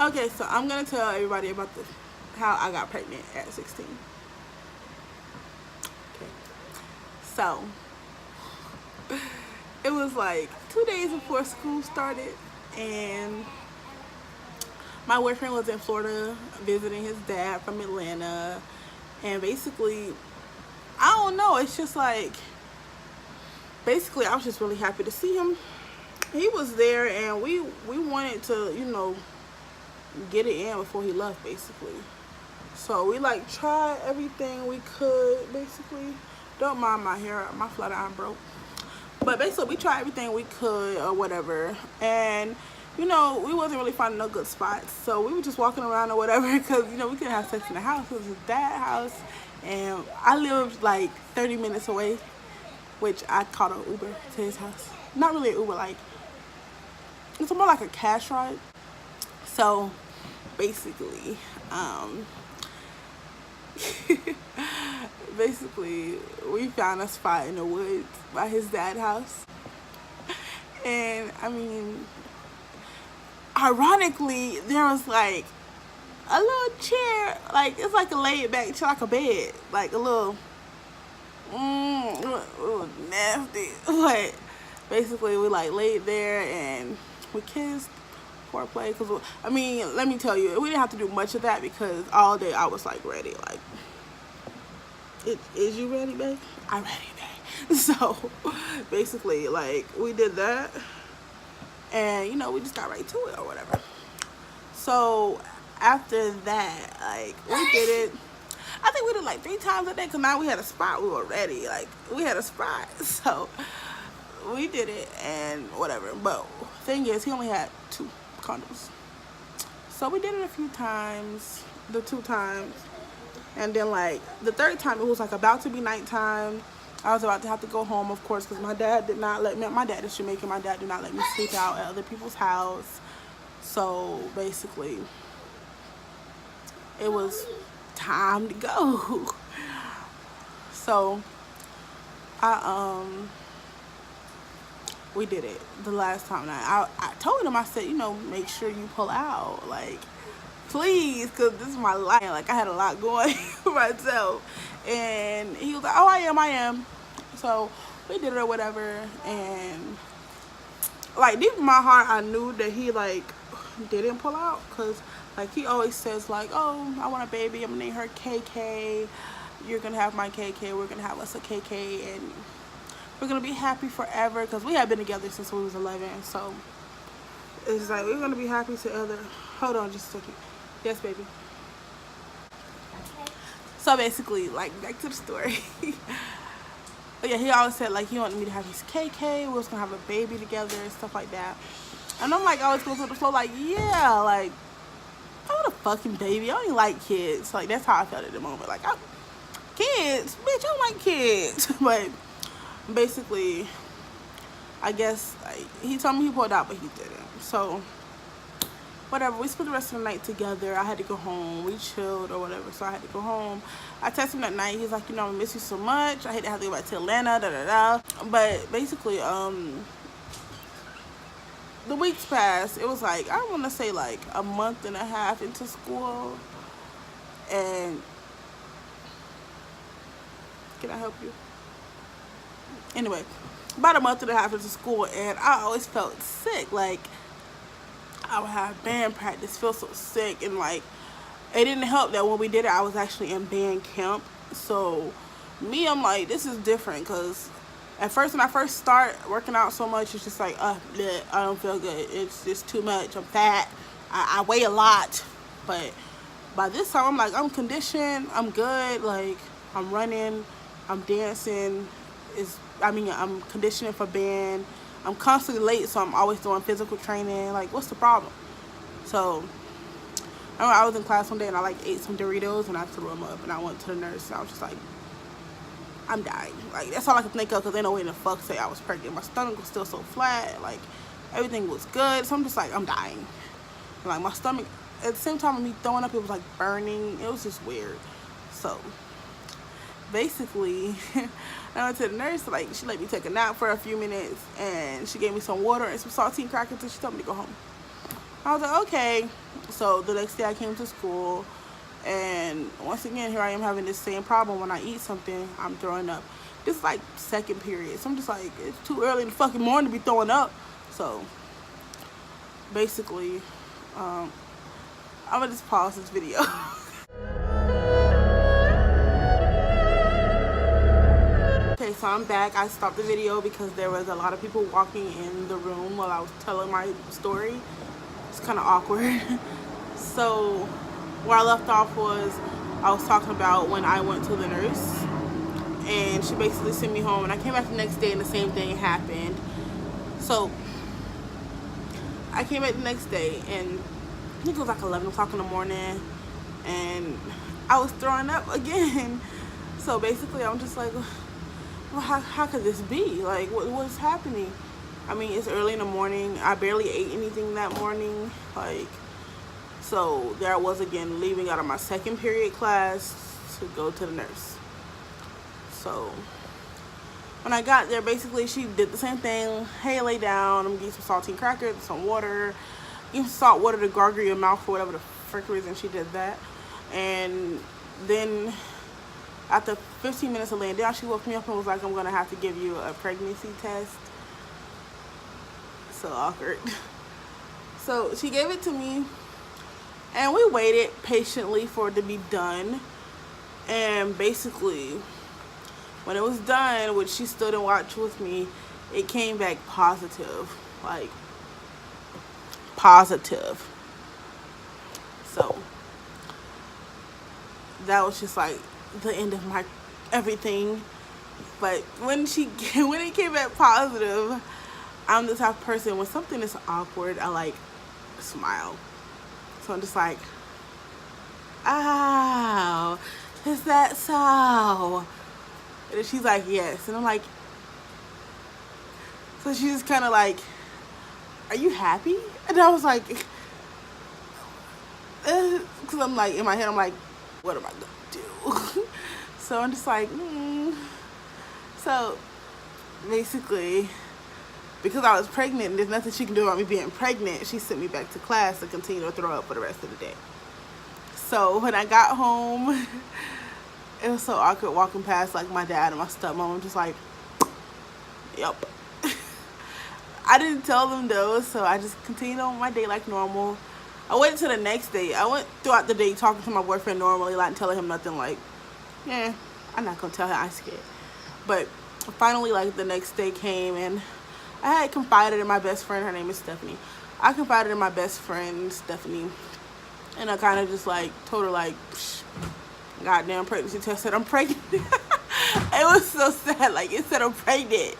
Okay, so I'm gonna tell everybody about how I got pregnant at 16. Okay, so it was like 2 days before school started, and my boyfriend was in Florida visiting his dad from Atlanta, and basically, I don't know. It's just like basically, I was just really happy to see him. He was there, and we wanted to, get it in before he left, basically. So we like tried everything we could, basically. Don't mind my hair, my flat iron broke. But basically, we tried everything we could or whatever, and we wasn't really finding no good spots. So we were just walking around or whatever because we couldn't have sex in the house. It was his dad's house, and I lived like 30 minutes away, which I caught an Uber to his house. Not really an Uber, like it's more like a cash ride. So basically, basically we found a spot in the woods by his dad's house, and I mean, ironically, there was like a little chair, like it's like a laid back chair, like a bed, like a little nasty. But basically, we like laid there and we kissed, foreplay. Cause I mean, let me tell you, we didn't have to do much of that because all day I was like ready. Like, is you ready, babe? I'm ready, babe. So basically, like we did that, and we just got right to it or whatever. So after that, like we did it. I think we did like 3 times a day because now we had a spot. We were ready. Like we had a spot. So we did it and whatever. But thing is, he only had 2 condoms. So we did it a few times. The 2 times. And then like the 3rd time, it was like about to be nighttime. I was about to have to go home, of course, because my dad did not let me. My dad is Jamaican. My dad did not let me sleep out at other people's house. So basically, it was time to go. So we did it the last time. And I told him, I said, make sure you pull out, like, please, because this is my life. Like, I had a lot going for myself. And he was like, oh, I am. So we did it or whatever. And like deep in my heart, I knew that he like didn't pull out, because like he always says like, oh, I want a baby, I'm gonna name her KK, you're gonna have my KK, we're gonna have us a KK, and we're gonna be happy forever, because we have been together since we was 11. So it's like we're gonna be happy together. Hold on just a second. Yes, baby. So basically, like, back to the story. But yeah, he always said like he wanted me to have his KK, we was gonna have a baby together and stuff like that. And I'm like, always goes with the flow, like, yeah, like, I want a fucking baby. I don't even like kids. Like, that's how I felt at the moment. Like, kids, bitch, I don't like kids. But basically, I guess like, he told me he pulled out, but he didn't. So whatever, we spent the rest of the night together. I had to go home. We chilled or whatever, so I had to go home. I texted him that night. He's like, I miss you so much. I hate to have to go back to Atlanta, But basically, the weeks passed. It was like, I want to say like a month and a half into school. And can I help you? Anyway, about a month and a half into school, and I always felt sick. Like, I would have band practice, feel so sick, and like it didn't help that when we did it, I was actually in band camp. So I'm like, this is different, because at first, when I first start working out so much, it's just like, bleh, I don't feel good. It's just too much. I'm fat. I weigh a lot. But by this time, I'm like, I'm conditioned. I'm good. Like, I'm running. I'm dancing. I'm conditioning for band. I'm constantly late, so I'm always doing physical training. Like, what's the problem? So I was in class one day, and I like ate some Doritos, and I threw them up, and I went to the nurse, and I was just like, I'm dying. Like, that's all I could think of, because ain't no way in the fuck say I was pregnant. My stomach was still so flat. Like, everything was good. So I'm just like, I'm dying. And like, my stomach, at the same time of me throwing up, it was like burning. It was just weird. So basically, I went to the nurse. Like, she let me take a nap for a few minutes, and she gave me some water and some saltine crackers, and she told me to go home. I was like, okay. So the next day I came to school, and once again, here I am having this same problem. When I eat something, I'm throwing up. This is like second period, so I'm just like, it's too early in the fucking morning to be throwing up. So basically, I'm gonna just pause this video. Okay, so I'm back. I stopped the video because there was a lot of people walking in the room while I was telling my story. It's kind of awkward. So where I left off was I was talking about when I went to the nurse, and she basically sent me home, and I came back the next day and the same thing happened. So I came back the next day, and I think it was like 11 o'clock in the morning, and I was throwing up again. So basically I'm just like, well, how could this be? Like, what's happening? I mean, it's early in the morning. I barely ate anything that morning. Like, so there I was again, leaving out of my second period class to go to the nurse. So when I got there, basically she did the same thing. Hey, lay down. I'm gonna get some saltine crackers, some water. Give some salt water to gargle your mouth for whatever the frick reason she did that. And then after 15 minutes of laying down, she woke me up and was like, I'm gonna have to give you a pregnancy test. So awkward. So she gave it to me, and we waited patiently for it to be done. And basically, when it was done, which she stood and watched with me, it came back positive. Like, positive. So that was just like the end of my everything. But when it came back positive, I'm the type of person, when something is awkward, I like smile. So I'm just like, oh, is that so? And she's like, yes. And I'm like, so she's just kind of like, are you happy? And I was like, because I'm like, in my head, I'm like, what am I gonna do? So I'm just like, So basically, because I was pregnant and there's nothing she can do about me being pregnant, she sent me back to class to continue to throw up for the rest of the day. So when I got home, it was so awkward walking past like my dad and my stepmom. I'm just like, yep. I didn't tell them though, so I just continued on my day like normal. I waited till the next day. I went throughout the day talking to my boyfriend normally, like telling him nothing, like, yeah, I'm not gonna tell her I'm scared. But finally, like, the next day came, and I had confided in my best friend. Her name is Stephanie. I confided in my best friend, Stephanie, and I kind of just like told her like, goddamn pregnancy test said I'm pregnant. It was so sad. Like, it said I'm pregnant.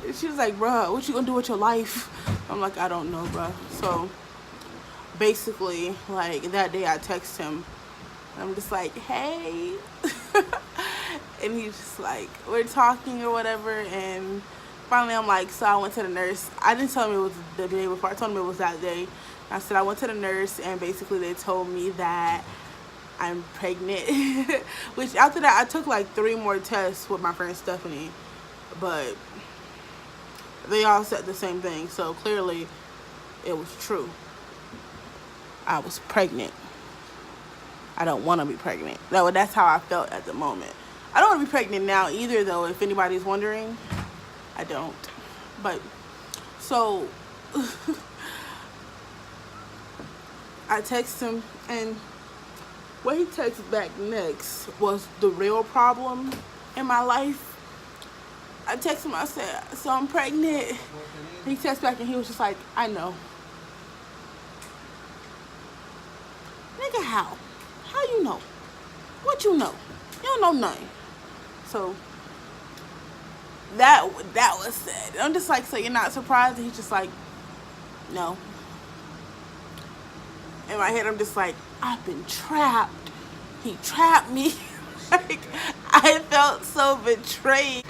And she was like, bruh, what you gonna do with your life? I'm like, I don't know, bruh. So basically, like, that day I text him. I'm just like, hey. And he's just like, we're talking or whatever. And finally I'm like, so I went to the nurse. I didn't tell him it was the day before. I told him it was that day. I said I went to the nurse, and basically they told me that I'm pregnant. Which after that, I took like 3 more tests with my friend Stephanie. But they all said the same thing. So clearly it was true. I was pregnant. I don't want to be pregnant. That's how I felt at the moment. I don't want to be pregnant now either, though, if anybody's wondering. I don't. But, so, I text him, and what he texted back next was the real problem in my life. I texted him, I said, so I'm pregnant. He texted back, and he was just like, I know. Nigga, how? How you know? What you know? You don't know nothing. So that was sad. I'm just like, so you're not surprised? And he's just like, no. In my head, I'm just like, I've been trapped. He trapped me. Like, I felt so betrayed.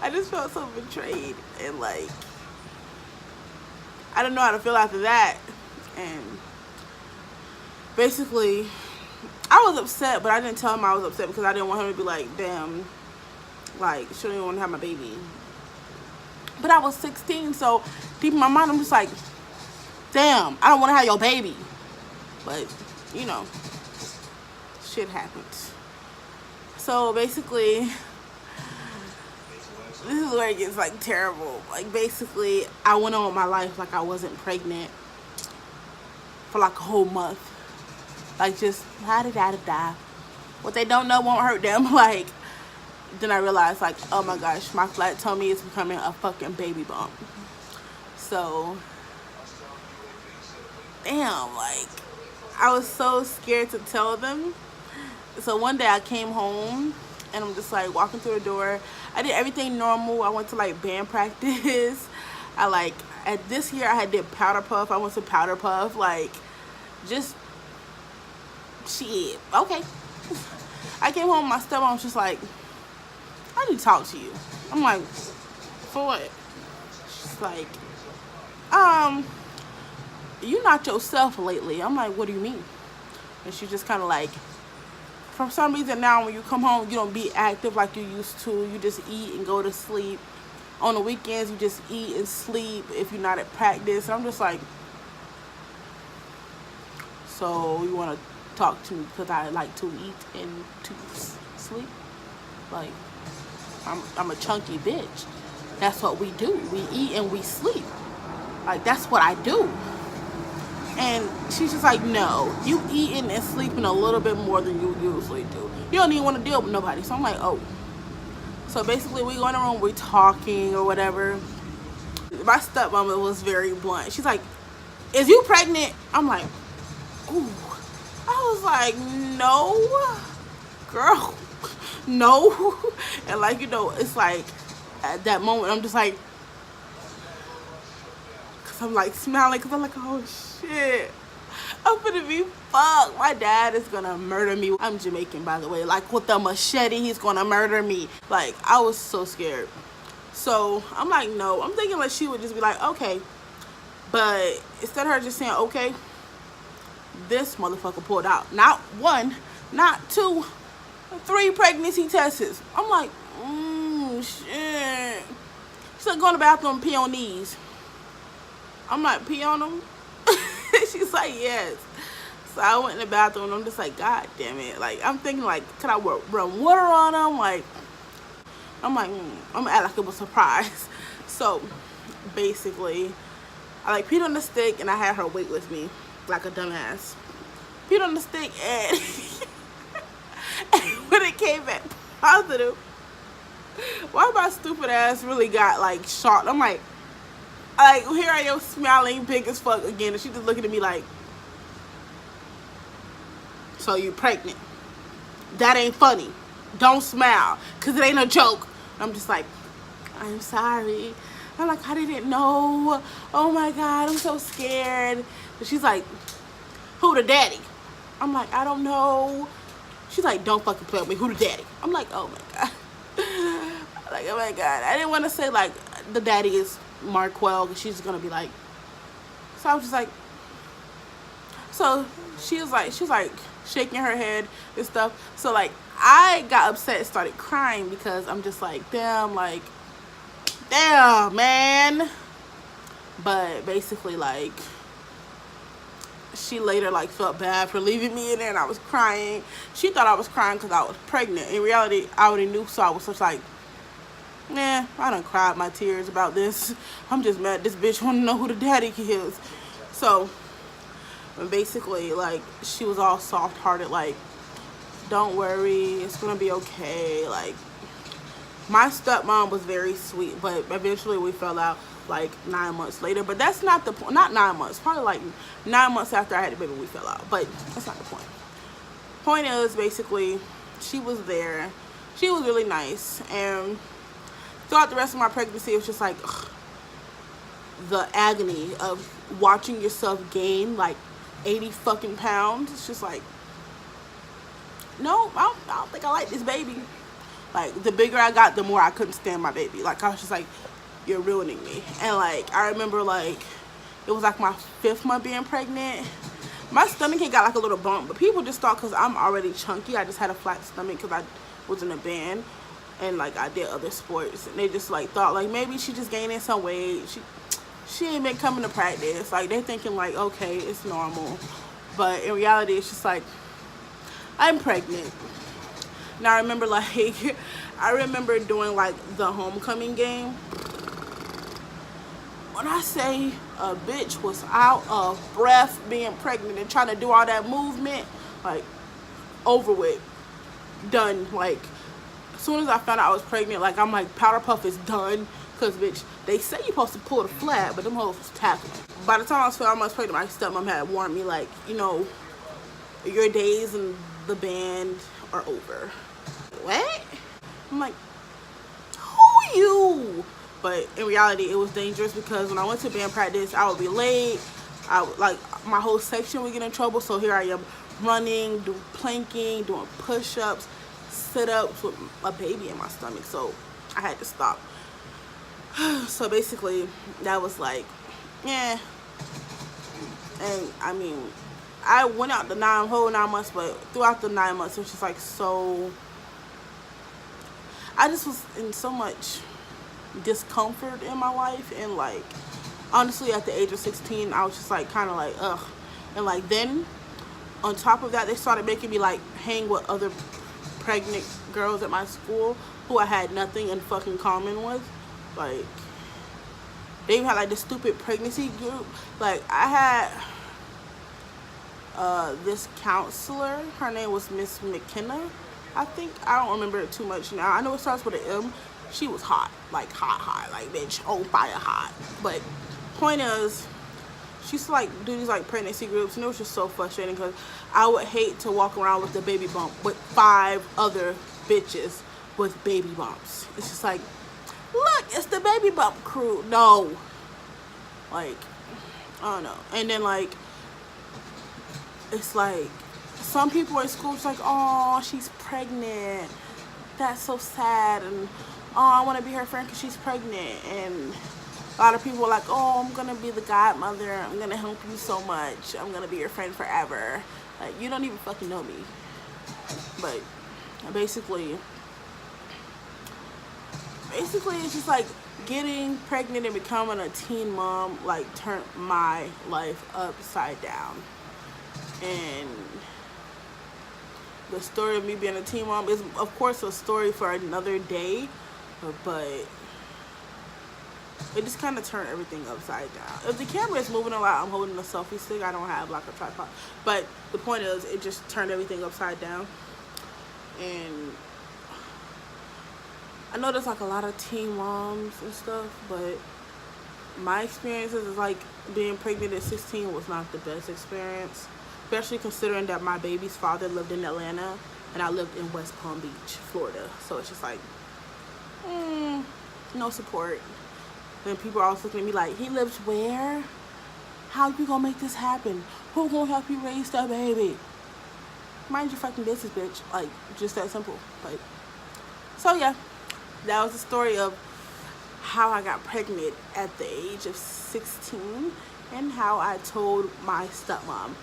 I just felt so betrayed, and like, I don't know how to feel after that. And basically, I was upset, but I didn't tell him I was upset because I didn't want him to be like, damn, like, she don't even want to have my baby. But I was 16, so deep in my mind, I'm just like, damn, I don't want to have your baby. But, you know, shit happens. So basically, this is where it gets like terrible. Like basically, I went on with my life like I wasn't pregnant for like a whole month. Like just da-da-da-da-da. What they don't know won't hurt them. Like, then I realized like, oh my gosh, my flat tummy is becoming a fucking baby bump. So, damn, like, I was so scared to tell them. So one day I came home and I'm just like walking through the door. I did everything normal. I went to like band practice. I like, at this year I had did powder puff. I went to powder puff. Like, just shit. Okay. I came home, my stepmom was just like, I need to talk to you. I'm like, for what? She's like, you not yourself lately. I'm like, what do you mean? And she just kind of like, for some reason now when you come home, you don't be active like you used to. You just eat and go to sleep. On the weekends, you just eat and sleep if you're not at practice. And I'm just like, so you want to talk to me because I like to eat and to sleep? Like, I'm a chunky bitch. That's what we do. We eat and we sleep. Like, that's what I do. And she's just like, no, you eating and sleeping a little bit more than you usually do. You don't even want to deal with nobody. So I'm like, oh. So basically, we go in the room, we talking or whatever. My stepmama was very blunt. She's like, is you pregnant? I'm like, ooh. I was like, no, girl, no. And like, you know, it's like, at that moment, I'm just like, because I'm like smiling, because I'm like, oh shit, I'm gonna be fucked. My dad is gonna murder me. I'm Jamaican, by the way. Like, with the machete, he's gonna murder me. Like, I was so scared. So I'm like, no. I'm thinking like she would just be like, okay. But instead of her just saying, okay, this motherfucker pulled out not one, not two, 3 pregnancy tests. I'm like, shit. She's like, go in the bathroom, pee on these. I'm like, pee on them? She's like, yes. So I went in the bathroom and I'm just like, God damn it. Like, I'm thinking like, could I run water on them? Like, I'm like, I'm gonna act like it was a surprise. So basically, I like peed on the stick and I had her wait with me like a dumbass. Peed on the stick and, and when it came back positive, why my stupid ass really got like shocked. I'm like here I am smiling big as fuck again, and she just looking at me like, so you pregnant? That ain't funny. Don't smile, cause it ain't a joke. I'm just like, I'm sorry. I'm like, I didn't know. Oh my God, I'm so scared. And she's like, who the daddy? I'm like, I don't know. She's like, don't fucking play with me. Who the daddy? I'm like, oh my God. Like, oh my God. I didn't want to say like the daddy is Marquel, because she's gonna be like. So I was just like. So she was like shaking her head and stuff. So like I got upset and started crying because I'm just like, damn, man. But basically, like, she later like felt bad for leaving me in there, and I was crying. She thought I was crying because I was pregnant. In reality, I already knew, so I was just like, nah, I done cried my tears about this. I'm just mad this bitch want to know who the daddy is. So basically, like, she was all soft-hearted, like, don't worry, it's gonna be okay. Like, my stepmom was very sweet, but eventually we fell out like 9 months later. But that's not the point. Not 9 months, probably like 9 months after I had the baby we fell out. But that's not the point. Point is, basically, she was there. She was really nice, and throughout the rest of my pregnancy, it was just like, ugh, the agony of watching yourself gain like 80 fucking pounds. It's just like, no, I don't think I like this baby. Like, the bigger I got, the more I couldn't stand my baby. Like, I was just like, you're ruining me. And like, I remember like, it was like my 5th month being pregnant. My stomach had got like a little bump, but people just thought because I'm already chunky, I just had a flat stomach because I was in a band and like I did other sports, and they just like thought like maybe she just gaining some weight. she ain't been coming to practice. Like, they thinking like, okay, it's normal. But in reality, it's just like, I'm pregnant. Now I remember like, I remember doing like the homecoming game. When I say a bitch was out of breath being pregnant and trying to do all that movement, like, over with, done. Like, as soon as I found out I was pregnant, like, I'm like, powder puff is done. Cause bitch, they say you're supposed to pull the flat, but them hoes was tackling. By the time I was 12 months pregnant, my stepmom had warned me like, you know, your days in the band are over. What? I'm like, who you? But in reality, it was dangerous because when I went to band practice, I would be late. I would, like, my whole section would get in trouble. So here I am running, doing planking, doing push-ups, sit-ups with a baby in my stomach. So I had to stop. So basically, that was like, yeah. And I mean, I went out the whole 9 months, but throughout the 9 months, it was just like so. I just was in so much discomfort in my life, and like, honestly, at the age of 16, I was just like, kind of like, ugh. And like, then on top of that, they started making me like hang with other pregnant girls at my school who I had nothing in fucking common with. Like, they even had like this stupid pregnancy group. Like, I had this counselor, her name was Miss McKenna, I think. I don't remember it too much now. I know it starts with an M. She was hot, like hot, like bitch, on fire hot. But point is, she used to like do these like pregnancy groups, and it was just so frustrating because I would hate to walk around with the baby bump with 5 other bitches with baby bumps. It's just like, look, it's the baby bump crew. No. Like, I don't know. And then, like, it's like, some people in school, it's like, oh, she's pregnant. That's so sad. And, oh, I want to be her friend because she's pregnant. And a lot of people are like, oh, I'm going to be the godmother. I'm going to help you so much. I'm going to be your friend forever. Like, you don't even fucking know me. But basically, it's just like getting pregnant and becoming a teen mom like turned my life upside down. And the story of me being a teen mom is of course a story for another day, but it just kind of turned everything upside down. If the camera is moving a lot, I'm holding a selfie stick. I don't have like a tripod, but the point is, it just turned everything upside down. And I know there's like a lot of teen moms and stuff, but my experiences is like being pregnant at 16 was not the best experience, especially considering that my baby's father lived in Atlanta and I lived in West Palm Beach, Florida. So it's just like, no support. Then people are always looking at me like, he lives where? How you gonna make this happen? Who gonna help you raise that baby? Mind your fucking business, bitch. Like, just that simple. Like, so yeah. That was the story of how I got pregnant at the age of 16 and how I told my stepmom.